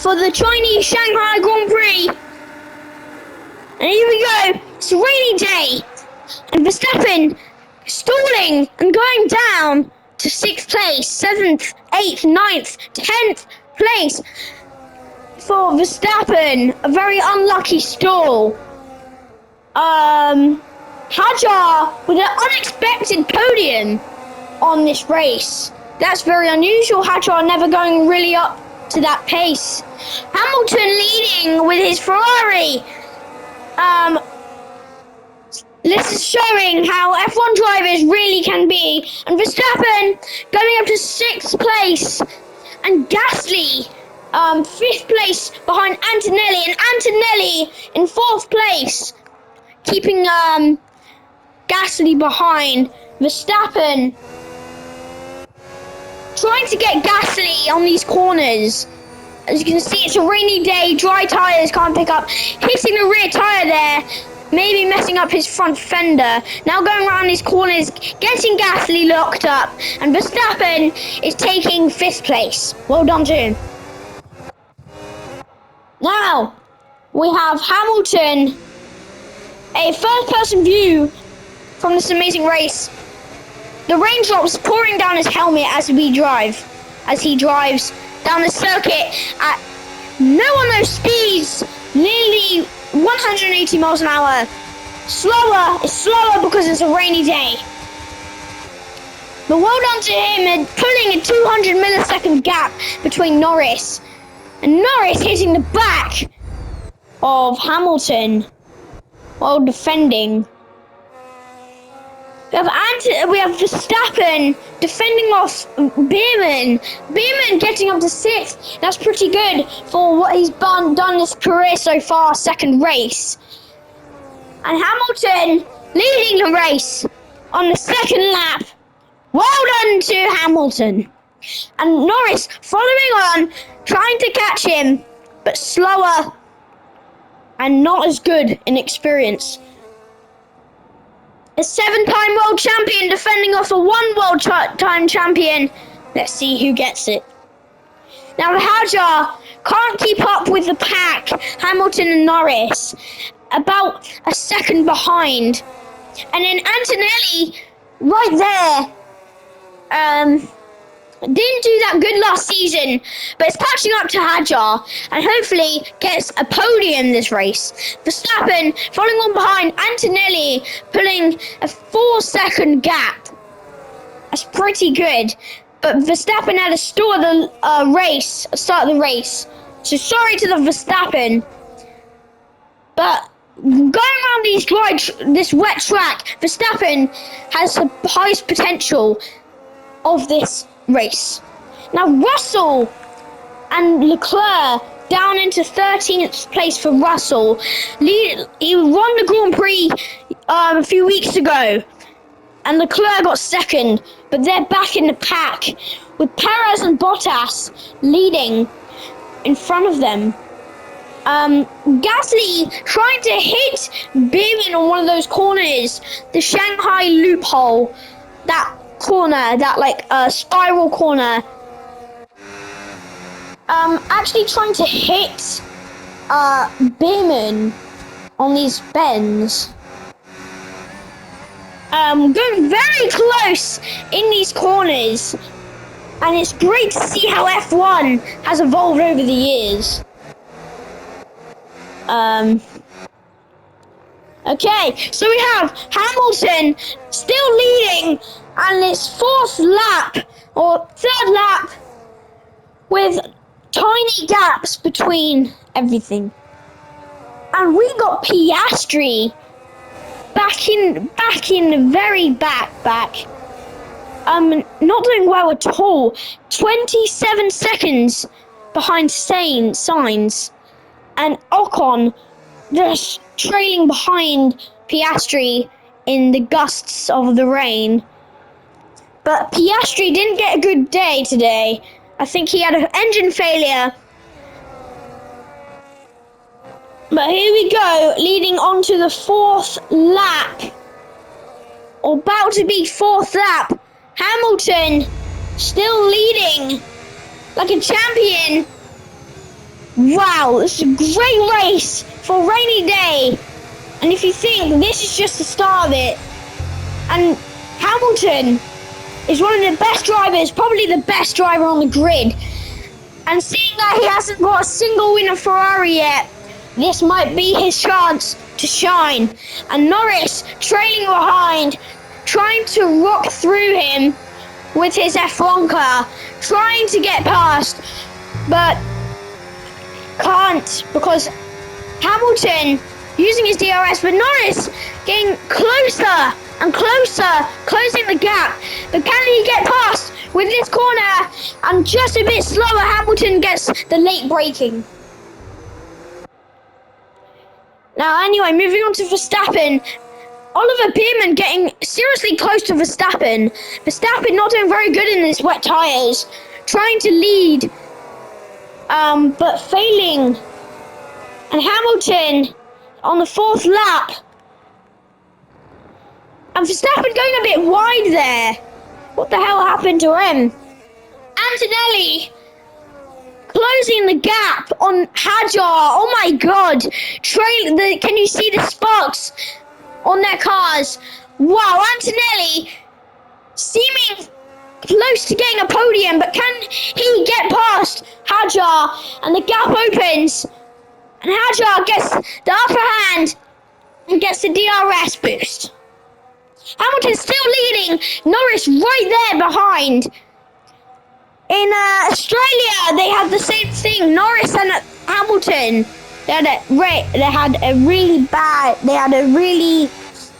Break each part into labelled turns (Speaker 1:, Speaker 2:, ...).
Speaker 1: for the Chinese Shanghai Grand Prix. And here we go. It's a rainy day. And Verstappen stalling and going down to 6th place, 7th, 8th, 9th, 10th place for Verstappen. A very unlucky stall. Hadjar with an unexpected podium on this race. That's very unusual. Hadjar never going really up to that pace. Hamilton leading with his Ferrari. This is showing how F1 drivers really can be. And Verstappen going up to 6th place. And Gasly, 5th place behind Antonelli. And Antonelli in 4th place. Keeping Gasly behind. Verstappen trying to get Gasly on these corners. As you can see, it's a rainy day. Dry tyres can't pick up. Hitting the rear tyre there. Maybe messing up his front fender. Now going around these corners, getting Gasly locked up. And Verstappen is taking 5th place. Well done to him. Now, we have Hamilton. A first-person view from this amazing race. The raindrops pouring down his helmet as he drives down the circuit at no unknown speeds, nearly 180 miles an hour. It's slower because it's a rainy day. But well done to him and pulling a 200 millisecond gap between Norris. And Norris hitting the back of Hamilton while defending. We have Verstappen defending off Beerman. Beerman getting up to 6th. That's pretty good for what he's done his career so far, 2nd race. And Hamilton leading the race on the 2nd lap. Well done to Hamilton. And Norris following on, trying to catch him, but slower and not as good in experience. A 7-time world champion defending off a 1 time champion. Let's see who gets it. Now Hadjar can't keep up with the pack. Hamilton and Norris about a second behind. And then Antonelli right there. Didn't do that good last season, but it's catching up to Hadjar and hopefully gets a podium this race. Verstappen following on behind Antonelli, pulling a 4-second gap. That's pretty good, but Verstappen had to start the race. So sorry to the Verstappen, but going around this wet track, Verstappen has the highest potential of this race. Now Russell and Leclerc down into 13th place for Russell. He won the Grand Prix a few weeks ago, and Leclerc got 2nd, but they're back in the pack with Perez and Bottas leading in front of them. Gasly trying to hit Beerman on one of those corners, the Shanghai loophole, that corner, that spiral corner. Actually trying to hit Beerman on these bends. Going very close in these corners, and it's great to see how F1 has evolved over the years. Okay, so we have Hamilton still leading, and it's 4th lap or 3rd lap with tiny gaps between everything. And we got Piastri back in the very back. Not doing well at all. 27 seconds behind Sainz, and Ocon just trailing behind Piastri in the gusts of the rain. But Piastri didn't get a good day today. I think he had an engine failure. But here we go, leading on to the 4th lap. Or about to be 4th lap. Hamilton still leading like a champion. Wow, this is a great race for a rainy day. And if you think this is just the start of it, and Hamilton is one of the best drivers, probably the best driver on the grid. And seeing that he hasn't got a single win of Ferrari yet, this might be his chance to shine. And Norris trailing behind, trying to rock through him with his F1 car, trying to get past, but can't because Hamilton using his DRS, but Norris getting closer and closer, closing the gap. But can he get past with this corner? And just a bit slower, Hamilton gets the late braking. Now anyway, moving on to Verstappen. Oliver Bierman getting seriously close to Verstappen. Verstappen not doing very good in his wet tyres, trying to lead, but failing. And Hamilton on the 4th lap. And Verstappen going a bit wide there. What the hell happened to him? Antonelli closing the gap on Hadjar. Oh my god. Can you see the sparks on their cars? Wow, Antonelli seeming close to getting a podium, but can he get past Hadjar? And the gap opens. And Hadjar gets the upper hand and gets the DRS boost. Hamilton's still leading. Norris right there behind. In Australia, they had the same thing. Norris and Hamilton. They had a really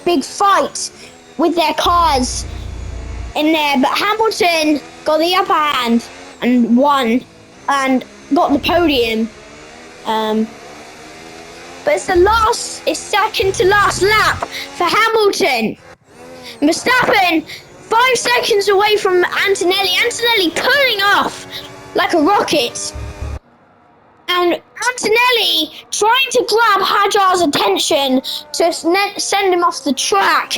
Speaker 1: big fight with their cars in there. But Hamilton got the upper hand and won and got the podium. But it's second to last lap for Hamilton. Verstappen 5 seconds away from Antonelli. Antonelli pulling off like a rocket. And Antonelli trying to grab Hadjar's attention to send him off the track,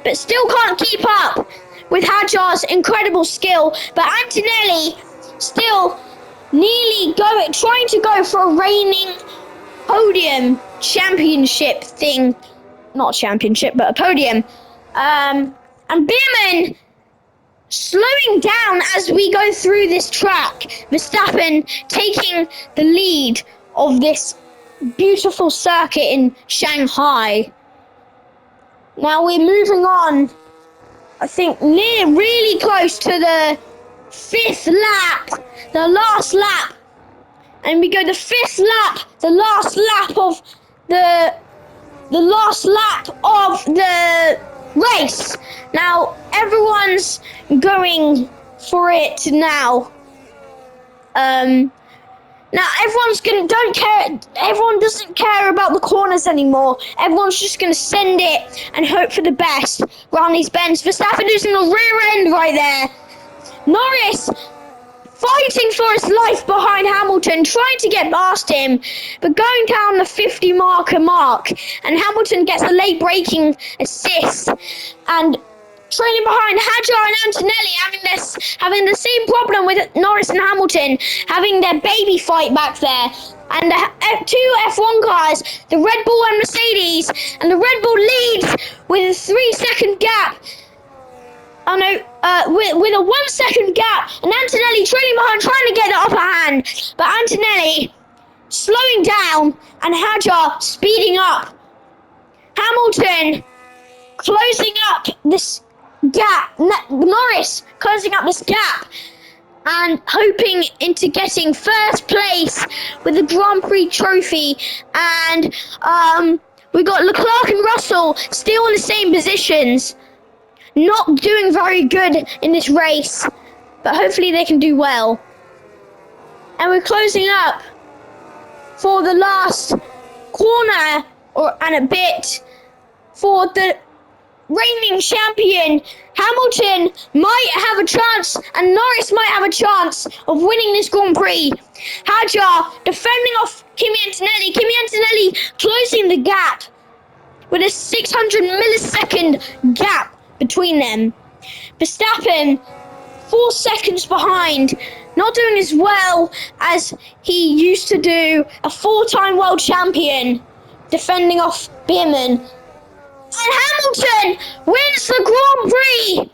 Speaker 1: but still can't keep up with Hadjar's incredible skill. But Antonelli still trying to go for a reigning podium championship thing. Not championship, but a podium. And Bierman slowing down as we go through this track. Verstappen taking the lead of this beautiful circuit in Shanghai. Now we're moving on, I think really close to the 5th lap, the last lap. And we go the 5th lap, the last lap of the race. Now everyone's going for it now. Now everyone doesn't care about the corners anymore. Everyone's just gonna send it and hope for the best around these bends. Verstappen losing the rear end right there. Norris fighting for his life behind Hamilton, trying to get past him, but going down the 50 mark, and Hamilton gets a late braking assist, and trailing behind Hadjar and Antonelli having the same problem with Norris and Hamilton, having their baby fight back there. And the 2 F1 cars, the Red Bull and Mercedes, and the Red Bull leads with a 3-second gap. Oh no, with a 1 second gap, and Antonelli trailing behind, trying to get the upper hand, but Antonelli slowing down and Hadjar speeding up. Hamilton closing up this gap, Norris closing up this gap and hoping into getting first place with the Grand Prix trophy. And we got Leclerc and Russell still in the same positions. Not doing very good in this race, but hopefully they can do well. And we're closing up for the last corner and a bit for the reigning champion. Hamilton might have a chance and Norris might have a chance of winning this Grand Prix. Hadjar defending off Kimi Antonelli. Kimi Antonelli closing the gap with a 600 millisecond gap between them. Verstappen 4 seconds behind, not doing as well as he used to do. A 4-time world champion, defending off Bierman. And Hamilton wins the Grand Prix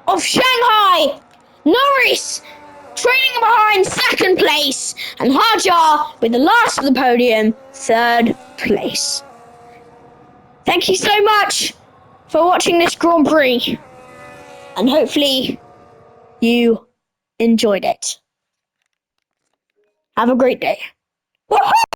Speaker 1: of Shanghai. Norris trailing behind second place, and Hajar with the last of the podium, third place. Thank you so much for watching this Grand Prix, and hopefully you enjoyed it. Have a great day. Woohoo!